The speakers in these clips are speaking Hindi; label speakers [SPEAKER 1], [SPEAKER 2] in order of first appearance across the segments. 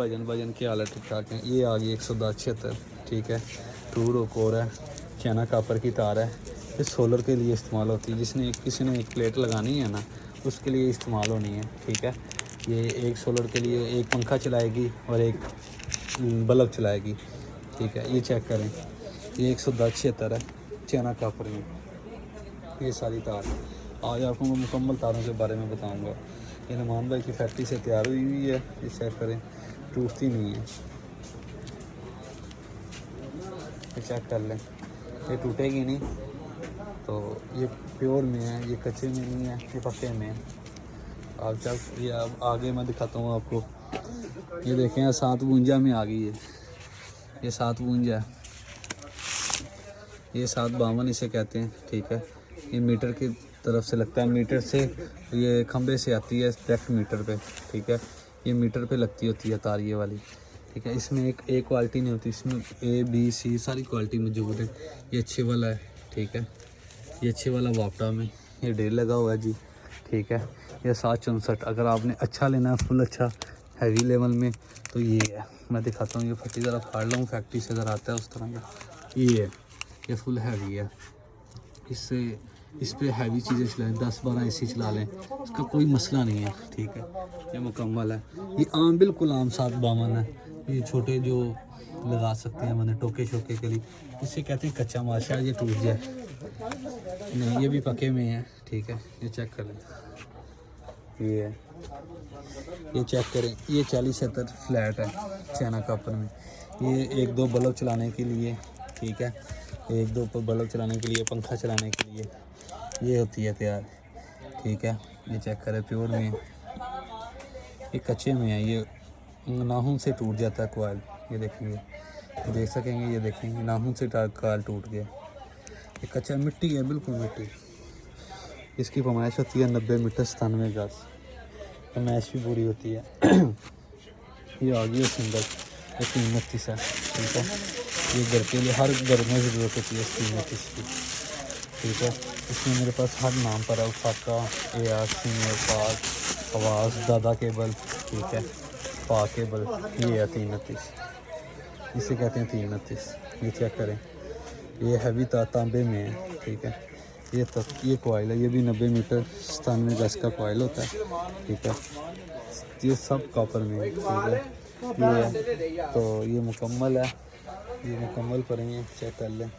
[SPEAKER 1] भजन की हालत ठीक ठाक है। ये आ गई 110-76, ठीक है। 2 रो कोर है, चाइना कापर की तार है। ये सोलर के लिए इस्तेमाल होती है, किसी ने एक प्लेट लगानी है ना, उसके लिए इस्तेमाल होनी है, ठीक है। ये एक सोलर के लिए एक पंखा चलाएगी और एक बल्ब चलाएगी, ठीक है। ये चेक करें, ये 110-76 है, चाइना कापर में ये सारी तार। आज आपको मैं मुकम्मल तारों के बारे में बताऊंगा। ये नुमान भाई की फैक्ट्री से तैयार हुई है। ये चेक करें, टूटती नहीं है। ये चेक कर लें, ये टूटेगी नहीं। तो ये प्योर में है, ये कच्चे में नहीं है, ये पक्के में है। आप चल ये अब आगे मैं दिखाता हूँ आपको। ये देखें 752 में आ गई है, ये 752 है, ये 752 इसे कहते हैं, ठीक है। ये मीटर की तरफ से लगता है, मीटर से ये खंबे से आती है डायरेक्ट मीटर पे, ठीक है। ये मीटर पे लगती होती है तार ये वाली, ठीक है। इसमें एक क्वालिटी नहीं होती, इसमें A, B, C सारी क्वालिटी मौजूद है। ये अच्छे वाला है, ठीक है। ये अच्छे वाला वापटा में ये डेल लगा हुआ है जी, ठीक है। ये 764, अगर आपने अच्छा लेना है, फुल अच्छा हैवी लेवल में, तो ये है। मैं दिखाता हूँ, ये फटी ज़रा फाड़ लूँ, फैक्ट्री से अगर आता है उस तरह का। ये है, ये फुल हैवी है। इस पर हैवी चीज़ें चलाएं, 10-12 AC चला लें, इसका कोई मसला नहीं है, ठीक है। ये मुकम्मल है। ये आम बिल्कुल आम 752 है। ये छोटे जो लगा सकते हैं मैंने टोके शोके के लिए, इसे कहते हैं कच्चा माल। शायद ये टूट जाए, नहीं ये भी पके में है, ठीक है। ये चेक कर लें, ये है, ये चेक करें। ये 40-70 फ्लैट है चाइना कापर में। ये 1-2 बल्ब चलाने के लिए, ठीक है। 1-2 बल्ब चलाने के लिए, पंखा चलाने के लिए ये होती है तैयार, ठीक है। ये चेक करें, प्योर में है, ये कच्चे में है। ये नाखून से टूट जाता है कॉइल, ये देखेंगे, ये देख सकेंगे, ये देखेंगे नाखून से कॉइल टूट गया। ये कच्चा मिट्टी है, बिल्कुल मिट्टी। इसकी पैमाइश होती है 90 मीटर 97 गज, पैमाइश भी पूरी होती है। ये आ गई है सिंगल, ये 329 है, ठीक है। ये घर के लिए हर घर में ज़रूरत होती है 329 की, ठीक है। इसमें मेरे पास हर नाम पर है, उसाका, AR, सीनियर, पाक, आवाज़, दादा केबल, ठीक है, पा केबल। ये है 329, इसे कहते हैं 329। ये चेक करें, ये हैवी तांबे में है, ठीक है। ये कॉइल है, ये भी 90 मीटर 97 गज का कॉइल होता है, ठीक है। ये सब कॉपर में है, ठीक है। ये है, तो ये मुकम्मल है, ये मुकम्मल पर ही है। चेक कर लें,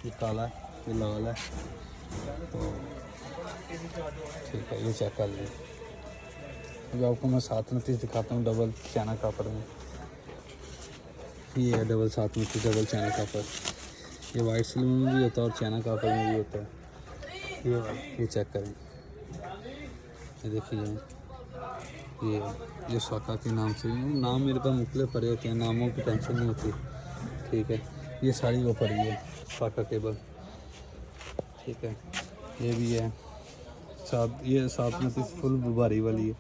[SPEAKER 1] ये काला है, ये लाल है, तो ठीक है। ये चेक कर लें। अब आपको मैं 729 दिखाता हूँ डबल चाइना कापर में। ये है डबल 729 डबल चाइना कापर। ये वाइट सिल्वर में भी होता है और चाइना कापर में भी होता है। ये चेक करें, ये देखिए, ये स्वाका के नाम से, नाम मेरे पास मुख्तलिफ पड़े होते हैं, नामों की टेंशन नहीं होती, ठीक है। ये सारी वो पड़ी है स्वाका केबल, ठीक है। ये भी है ये 729 फुल भारी वाली है,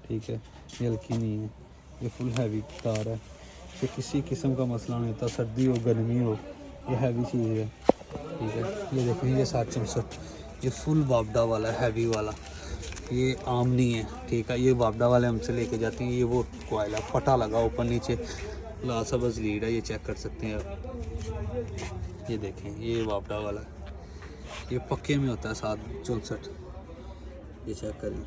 [SPEAKER 1] ठीक है। ये हल्की नहीं है, ये फुल हैवी तार है। ये किसी किस्म का मसला नहीं होता, सर्दी हो गर्मी हो, ये हैवी चीज़ है, ठीक है। ये देखें, ये 764, ये फुल वापडा वाला हैवी वाला, ये आम नहीं है, ठीक है। ये वापडा वाले हमसे लेके जाते हैं। ये वो कोयला फटा लगा ऊपर नीचे, लाल सबज लीड है, ये चेक कर सकते हैं आप। ये देखें, ये वापडा वाला, ये पक्के में होता है 764। ये चेक करें,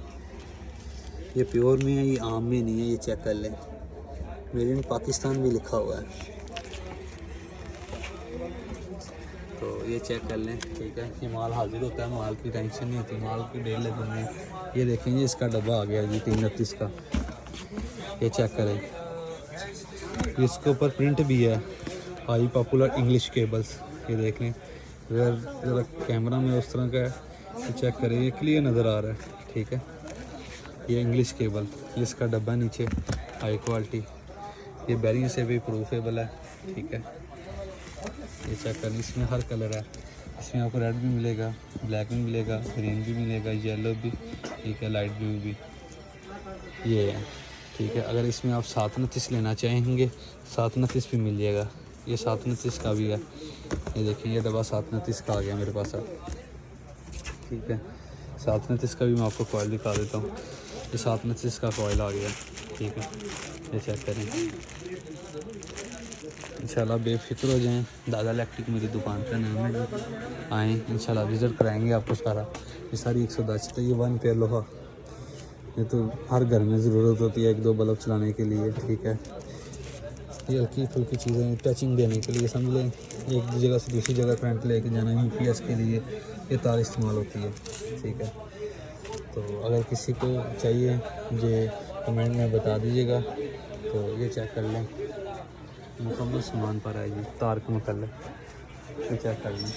[SPEAKER 1] ये प्योर में है, ये आम में नहीं है। ये चेक कर लें, मेड इन पाकिस्तान भी लिखा हुआ है, तो ये चेक कर लें, ठीक है। ये माल हाजिर होता है, माल की टेंशन नहीं होती, माल की डेढ़ लगनी है। ये देखेंगे, इसका डब्बा आ गया जी 329 का। ये चेक करें, इसके ऊपर प्रिंट भी है, हाई पॉपुलर इंग्लिश केबल्स। ये देख लें, अगर ज़रा कैमरा में उस तरह का है, ये चेक करें, ये क्लियर नज़र आ रहा है, ठीक है। ये इंग्लिश केबल, इसका डब्बा नीचे हाई क्वालिटी, ये बैरिंग से भी प्रूफेबल है, ठीक है। ये चेक करें, इसमें हर कलर है, इसमें आपको रेड भी मिलेगा, ब्लैक भी मिलेगा, ग्रीन भी मिलेगा, येलो भी, ठीक है, लाइट ब्लू भी। ये है, ठीक है। अगर इसमें आप 729 लेना चाहेंगे, 729 भी मिल जाएगा। ये 729 का भी है, ये देखिए, ये डब्बा 729 का आ गया मेरे पास अब, ठीक है। 729 का भी मैं आपको कॉइल दिखा देता हूँ। ये 729 का कॉइल आ गया, ठीक है। ये चेक करें। इंशाल्लाह बेफिक्र हो जाएं, दादा इलेक्ट्रिक मेरी दुकान का नाम है, आएँ इंशाल्लाह विज़िट कराएंगे आपको सारा। ये सारी 110 तो ये 1 पेयर लोहा, ये तो हर घर में ज़रूरत होती है 1-2 बल्ब चलाने के लिए, ठीक है। ये हल्की फुल्की चीज़ें टचिंग देने के लिए, समझ लें एक जगह से दूसरी जगह करंट लेके जाना, UPS के लिए ये तार इस्तेमाल होती है, ठीक है। तो अगर किसी को चाहिए मुझे कमेंट में बता दीजिएगा। तो ये चेक कर लें, मुकम्मल सामान पर है जी तार के मतलब, ये चेक कर लें।